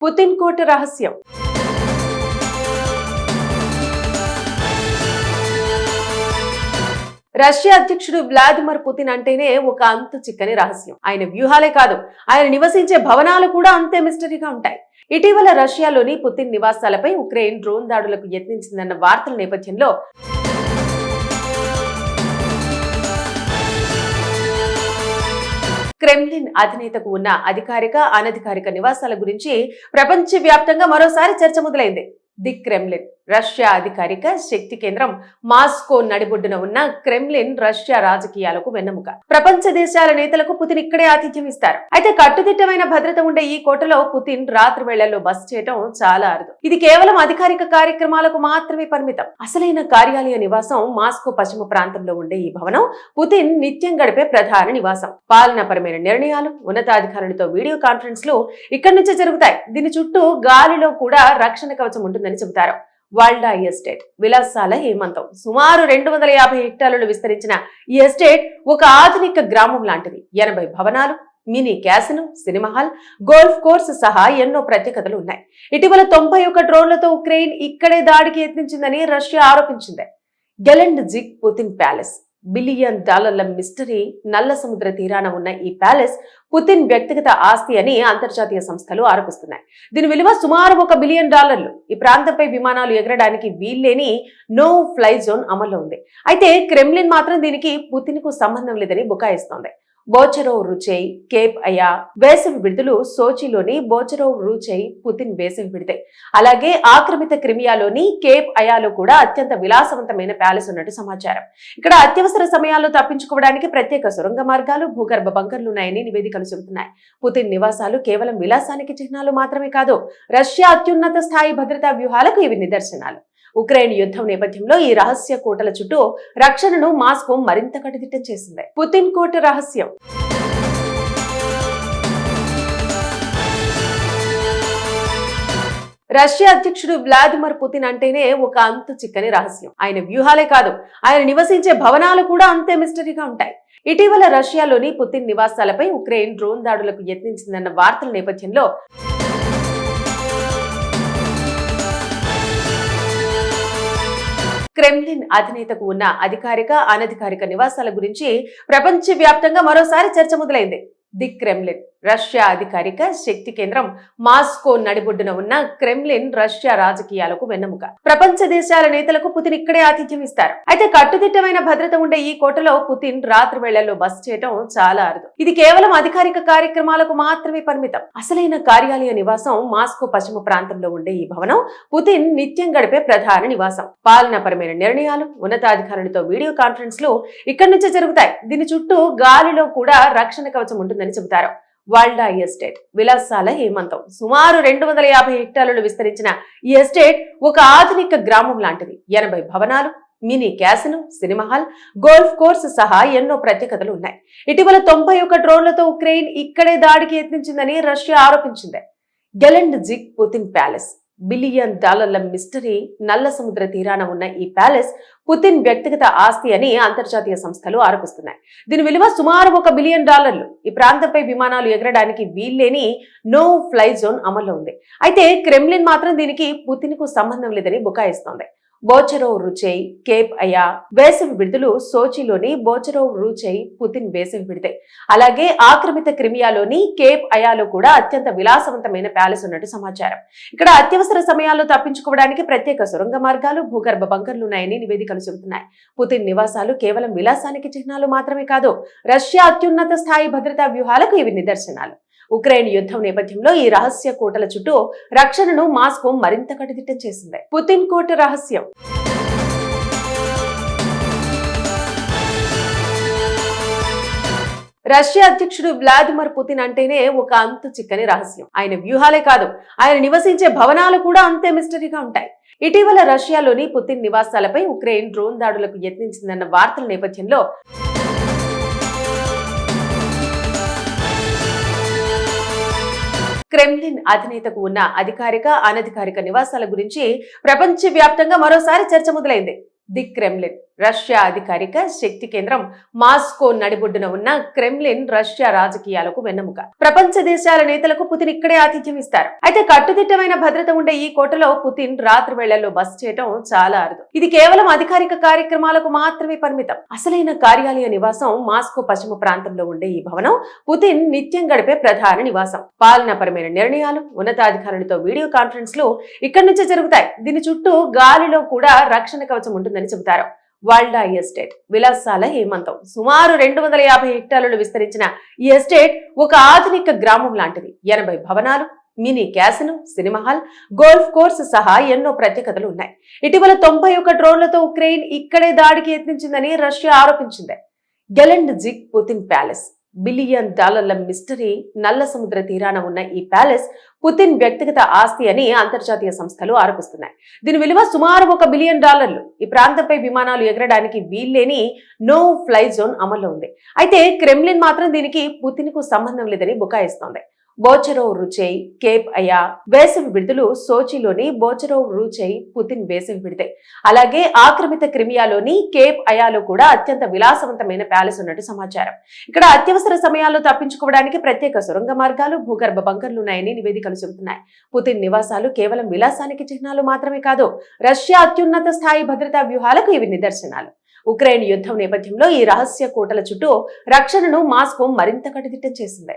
Putin కోట రహస్యం. Russia అధ్యక్షుడు Vladimir Putin అంటేనే ఒక అంతు చిక్కని రహస్యం. ఆయన వ్యూహాలే కాదు, ఆయన నివసించే భవనాలు కూడా అంతే మిస్టరీగా ఉంటాయి. ఇటీవల రష్యాలోని పుతిన్ నివాసాలపై ఉక్రెయిన్ డ్రోన్ దాడులకు యత్నించిందన్న వార్తల నేపథ్యంలో క్రెమ్లిన్ అధినేతకు ఉన్న అధికారిక, అనధికారిక నివాసాల గురించి ప్రపంచవ్యాప్తంగా మరోసారి చర్చ మొదలైంది. ది క్రెమ్లిన్ రష్యా అధికారిక శక్తి కేంద్రం మాస్కో నడిబొడ్డున ఉన్న క్రెమ్లిన్ రష్యా రాజకీయాలకు వెన్నెముక. ప్రపంచ దేశాల నేతలకు పుతిన్ ఇక్కడే ఆతిథ్యం ఇస్తారు. అయితే కట్టుదిట్టమైన భద్రత ఉండే ఈ కోటలో పుతిన్ రాత్రి వేళల్లో బస చేయడం చాలా అరుదు. ఇది కేవలం అధికారిక కార్యక్రమాలకు మాత్రమే పరిమితం. అసలైన కార్యాలయ నివాసం మాస్కో పశ్చిమ ప్రాంతంలో ఉండే ఈ భవనం పుతిన్ నిత్యం గడిపే ప్రధాన నివాసం. పాలనాపరమైన నిర్ణయాలు, ఉన్నతాధికారులతో వీడియో కాన్ఫరెన్స్లు ఇక్కడి నుంచే జరుగుతాయి. దీని చుట్టూ గాలిలో కూడా రక్షణ కవచం ఉంటుందని చెబుతారు. వాల్డా ఎస్టేట్ విలాసాల హేమంతం. సుమారు 250 హెక్టార్లు విస్తరించిన ఈ ఎస్టేట్ ఒక ఆధునిక గ్రామం లాంటిది. 80 భవనాలు, mini casino, cinema hall, golf course సహా ఎన్నో ప్రత్యేకతలు ఉన్నాయి. ఇటీవల 91 డ్రోన్లతో ఉక్రెయిన్ ఇక్కడే దాడికి యత్నించిందని రష్యా ఆరోపించింది. గెలెండ్జిక్ పుతిన్ ప్యాలెస్ $1 బిలియన్ మిస్టరీ. నల్ల సముద్ర తీరాన ఉన్న ఈ ప్యాలెస్ పుతిన్ వ్యక్తిగత ఆస్తి అని అంతర్జాతీయ సంస్థలు ఆరోపిస్తున్నాయి. దీని విలువ సుమారు $1 బిలియన్. ఈ ప్రాంతంపై విమానాలు ఎగరడానికి వీల్లేని నో ఫ్లై జోన్ అమల్లో ఉంది. అయితే క్రెమ్లిన్ మాత్రం దీనికి పుతిన్ కు సంబంధం లేదని బుకాయిస్తోంది. బోచరోవ్ రుచెయ్, కేప్ అయా వేసవి విడుదలు. సోచిలోని బోచరోవ్ రుచెయ్ పుతిన్ వేసవి విడితే. అలాగే ఆక్రమిత క్రిమియాలోని కేప్ అయాలో కూడా అత్యంత విలాసవంతమైన ప్యాలెస్ ఉన్నట్టు సమాచారం. ఇక్కడ అత్యవసర సమయాల్లో తప్పించుకోవడానికి ప్రత్యేక సొరంగ మార్గాలు, భూగర్భ బంకర్లు ఉన్నాయని నివేదికలు చెబుతున్నాయి. పుతిన్ నివాసాలు కేవలం విలాసానికి చిహ్నాలు మాత్రమే కాదు, రష్యా అత్యున్నత స్థాయి భద్రతా వ్యూహాలకు ఇవి నిదర్శనాలు. ఉక్రెయిన్ యుద్ధం నేపథ్యంలో ఈ రహస్య కోటల చుట్టూ రక్షణను మాస్కో మరింత కట్టుదిట్టం చేసింది. పుతిన్ కోట రహస్యం. రష్యా అధ్యక్షుడు వ్లాదిమిర్ పుతిన్ అంటేనే ఒక అంతు చిక్కని రహస్యం. ఆయన వ్యూహాలే కాదు, ఆయన నివసించే భవనాలు కూడా అంతే మిస్టరీగా ఉంటాయి. ఇటీవల రష్యాలోని పుతిన్ నివాసాలపై ఉక్రెయిన్ డ్రోన్ దాడులకు యత్నించిందన్న వార్తల నేపథ్యంలో క్రెమ్లిన్ అధినేతకు ఉన్న అధికారిక, అనధికారిక నివాసాల గురించి ప్రపంచవ్యాప్తంగా మరోసారి చర్చ మొదలైంది. ది క్రెమ్లిన్ రష్యా అధికారిక శక్తి కేంద్రం మాస్కో నడిబొడ్డున ఉన్న క్రెమ్లిన్ రష్యా రాజకీయాలకు వెన్నెముక. ప్రపంచ దేశాల నేతలకు పుతిన్ ఇక్కడే ఆతిథ్యం ఇస్తారు. అయితే కట్టుదిట్టమైన భద్రత ఉండే ఈ కోటలో పుతిన్ రాత్రి వేళల్లో బస చేయడం చాలా అరుదు. ఇది కేవలం అధికారిక కార్యక్రమాలకు మాత్రమే పరిమితం. అసలైన కార్యాలయ నివాసం మాస్కో పశ్చిమ ప్రాంతంలో ఉండే ఈ భవనం పుతిన్ నిత్యం గడిపే ప్రధాన నివాసం. పాలనాపరమైన నిర్ణయాలు, ఉన్నతాధికారులతో వీడియో కాన్ఫరెన్స్లు ఇక్కడి నుంచే జరుగుతాయి. దీని చుట్టూ గాలిలో కూడా రక్షణ కవచం ఉంటుందని చెబుతారు. వాల్డా ఎస్టేట్ విలాసాల హేమంతం. సుమారు 250 హెక్టార్లు విస్తరించిన ఈ ఎస్టేట్ ఒక ఆధునిక గ్రామం లాంటిది. 80 భవనాలు, mini casino, cinema hall, golf course సహా ఎన్నో ప్రత్యేకతలు ఉన్నాయి. ఇటీవల 91 డ్రోన్లతో ఉక్రెయిన్ ఇక్కడే దాడికి యత్నించిందని రష్యా ఆరోపించింది. గెలెండ్జిక్ పుతిన్ ప్యాలెస్ $1 బిలియన్ మిస్టరీ. నల్ల సముద్ర తీరాన ఉన్న ఈ ప్యాలెస్ పుతిన్ వ్యక్తిగత ఆస్తి అని అంతర్జాతీయ సంస్థలు ఆరోపిస్తున్నాయి. దీని విలువ సుమారు $1 బిలియన్. ఈ ప్రాంతంపై విమానాలు ఎగరడానికి వీల్లేని నో ఫ్లై జోన్ అమల్లో ఉంది. అయితే క్రెమ్లిన్ మాత్రం దీనికి పుతిన్ కు సంబంధం లేదని బుకాయిస్తోంది. బోచరోవ్ రుచెయ్, కేప్ అయా వేసవి విడుదలు. సోచిలోని బోచరోవ్ రుచెయ్ పుతిన్ వేసవి విడితే. అలాగే ఆక్రమిత క్రిమియాలోని కేప్ అయాలో కూడా అత్యంత విలాసవంతమైన ప్యాలెస్ ఉన్నట్టు సమాచారం. ఇక్కడ అత్యవసర సమయాల్లో తప్పించుకోవడానికి ప్రత్యేక సొరంగ మార్గాలు, భూగర్భ బంకర్లు ఉన్నాయని నివేదికలు చెబుతున్నాయి. పుతిన్ నివాసాలు కేవలం విలాసానికి చిహ్నాలు మాత్రమే కాదు, రష్యా అత్యున్నత స్థాయి భద్రతా వ్యూహాలకు ఇవి నిదర్శనాలు. ఉక్రెయిన్ యుద్ధం నేపథ్యంలో ఈ రహస్య కోటల చుట్టూ రక్షణను మాస్కో మరింత కట్టుదిట్టం చేసింది. పుతిన్ కోట రహస్యం. రష్యా అధ్యక్షుడు వ్లాదిమిర్ పుతిన్ అంటేనే ఒక అంతు చిక్కని రహస్యం. ఆయన వ్యూహాలే కాదు, ఆయన నివసించే భవనాలు కూడా అంతే మిస్టరీగా ఉంటాయి. ఇటీవల రష్యాలోని పుతిన్ నివాసాలపై ఉక్రెయిన్ డ్రోన్ దాడులకు యత్నించిందన్న వార్తల నేపథ్యంలో క్రెమ్లిన్ అధినేతకు ఉన్న అధికారిక, అనధికారిక నివాసాల గురించి ప్రపంచవ్యాప్తంగా మరోసారి చర్చ మొదలైంది. ది క్రెమ్లిన్ రష్యా అధికారిక శక్తి కేంద్రం మాస్కో నడిబొడ్డున ఉన్న క్రెమ్లిన్ రష్యా రాజకీయాలకు వెన్నెముక. ప్రపంచ దేశాల నేతలకు పుతిన్ ఇక్కడే ఆతిథ్యం ఇస్తారు. అయితే కట్టుదిట్టమైన భద్రత ఉండే ఈ కోటలో పుతిన్ రాత్రి వేళల్లో బస చేయడం చాలా అరుదు. ఇది కేవలం అధికారిక కార్యక్రమాలకు మాత్రమే పరిమితం. అసలైన కార్యాలయ నివాసం మాస్కో పశ్చిమ ప్రాంతంలో ఉండే ఈ భవనం పుతిన్ నిత్యం గడిపే ప్రధాన నివాసం. పాలనాపరమైన నిర్ణయాలు, ఉన్నతాధికారులతో వీడియో కాన్ఫరెన్స్లు ఇక్కడి నుంచే జరుగుతాయి. దీని చుట్టూ గాలిలో కూడా రక్షణ కవచం ఉంటుందని చెబుతారు. వాల్డా ఎస్టేట్ విలాసాల హేమంతం. సుమారు 250 హెక్టార్లు విస్తరించిన ఈ ఎస్టేట్ ఒక ఆధునిక గ్రామం లాంటిది. 80 భవనాలు, mini casino, cinema hall, golf course సహా ఎన్నో ప్రత్యేకతలు ఉన్నాయి. ఇటీవల 91 డ్రోన్లతో ఉక్రెయిన్ ఇక్కడే దాడికి యత్నించిందని రష్యా ఆరోపించింది. గెలెండ్జిక్ పుతిన్ ప్యాలెస్. $1 billion mystery. నల్ల సముద్ర తీరాన ఉన్న ఈ ప్యాలెస్ పుతిన్ వ్యక్తిగత ఆస్తి అని అంతర్జాతీయ సంస్థలు ఆరోపిస్తున్నాయి. దీని విలువ సుమారు $1 బిలియన్. ఈ ప్రాంతంపై విమానాలు ఎగరడానికి వీల్లేని నో ఫ్లై జోన్ అమల్లో ఉంది. అయితే క్రెమ్లిన్ మాత్రం దీనికి పుతిన్ కు సంబంధం లేదని బుకాయిస్తోంది. బోచరోవ్ రుచెయ్, కేప్ అయా వేసవి విడుదలు. సోచిలోని బోచరోవ్ రుచెయ్ పుతిన్ వేసవి విడితే. అలాగే ఆక్రమిత క్రిమియాలోని కేప్ అయాలో కూడా అత్యంత విలాసవంతమైన ప్యాలెస్ ఉన్నట్టు సమాచారం. ఇక్కడ అత్యవసర సమయాల్లో తప్పించుకోవడానికి ప్రత్యేక సొరంగ మార్గాలు, భూగర్భ బంకర్లు ఉన్నాయని నివేదికలు చెబుతున్నాయి. పుతిన్ నివాసాలు కేవలం విలాసానికి చిహ్నాలు మాత్రమే కాదు, రష్యా అత్యున్నత స్థాయి భద్రతా వ్యూహాలకు ఇవి నిదర్శనాలు. ఉక్రెయిన్ యుద్ధం నేపథ్యంలో ఈ రహస్య కోటల చుట్టూ రక్షణను మాస్కో మరింత కట్టుదిట్టం చేసింది.